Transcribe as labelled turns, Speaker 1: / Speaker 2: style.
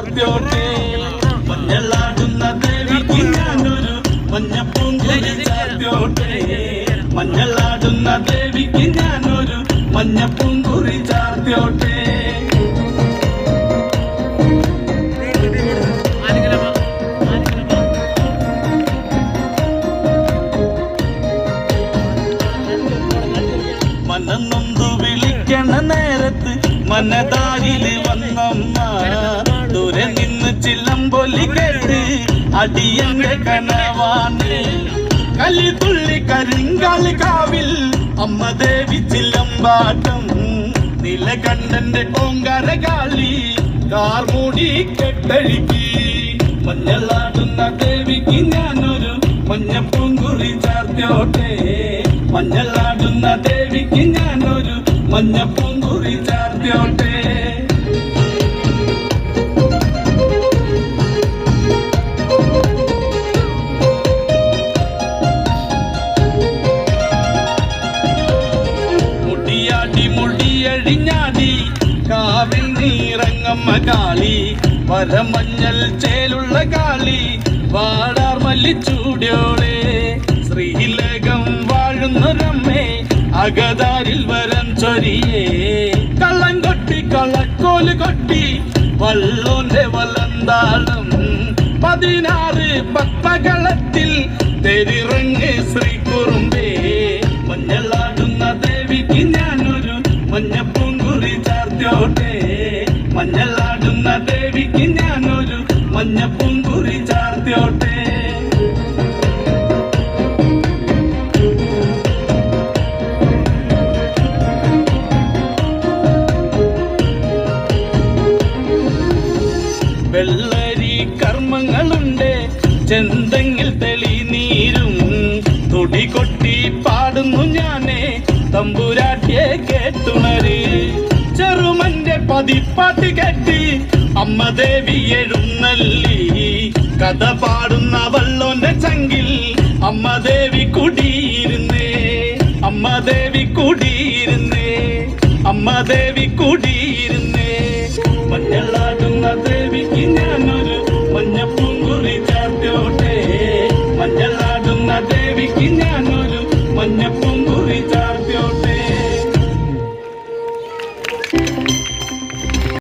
Speaker 1: ചാർത്തോട്ടെ. മഞ്ഞളാടുന്ന ദേവിക്ക് ഞാനൊരു മഞ്ഞപ്പൂങ്കുറി ചാർത്തോട്ടെ. മഞ്ഞളാടുന്ന ദേവിക്ക് ഞാനൊരു മഞ്ഞപ്പൂങ്കുറി ചാർത്തോട്ടെ. മനന്നൊന്തു വിളിക്കണ നേരത്ത് മനതാരില് വന്നമ്മ ദൂരെ നിന്ന് ചിലമ്പൊലി കേട്ട് അടിയന്റെ കനവാണ്. കലിതുള്ളി കരിങ്കാളി കാവിൽ അമ്മ ദേവി ചിലമ്പാട്ടം. നിലകണ്ഠന്റെ ഓങ്കാരകാളി കാർമൂടി കെട്ടഴിക്കി. മഞ്ഞളാടുന്ന ദേവിക്ക് ഞാനൊരു മഞ്ഞപ്പൂങ്കുറി ചാർത്തോട്ടെ. മഞ്ഞളാടുന്ന ദേവിക്ക് ഞാനൊരു മഞ്ഞപ്പൂങ്കുറി ചാർത്തോട്ടെ. മുടിയാടി മുടിയഴിഞ്ഞാടി കാവിൽ നീറങ്ങമ്മ കാളി. വരമഞ്ഞൽ ചേലുള്ള കാളി വാടാർ മല്ലിച്ചൂടിയോളെ. ശ്രീലകം വാഴുന്നൊരമ്മേ അകതാരിൽ വരം ചൊരിയേ. കള്ളം കൊട്ടി കളക്കോല് കൊട്ടി വള്ളോന്റെ വലന്താളം. 16 പത്മകളത്തിൽ തെരിറങ്ങ് ശ്രീകുറുമ്പേ. മഞ്ഞളാടുന്ന ദേവിക്ക് ഞാനൊരു മഞ്ഞപ്പൂങ്കുറി ചാർത്തോട്ടെ. മഞ്ഞളാടുന്ന ദേവിക്ക് ഞാനൊരു മഞ്ഞപ്പൂങ്കുറി ചാർത്തോട്ടെ. വെള്ളരി കർമ്മങ്ങളുണ്ട് ചെന്തെങ്ങിൽ തെളിനീരും. തുടി കൊട്ടി പാടുന്നു ഞാനേ തമ്പുരാട്ടിയെ കേട്ടുണര്. ചെറുമന്റെ പതിപ്പാട്ട് കെട്ടി അമ്മ ദേവി എഴുന്നള്ളി. കഥ പാടുന്ന വള്ളോന്റെ ചങ്കിൽ അമ്മ ദേവി കുടിയിരുന്നേ. അമ്മ ദേവി കുടിയിരുന്നേ. അമ്മ ദേവി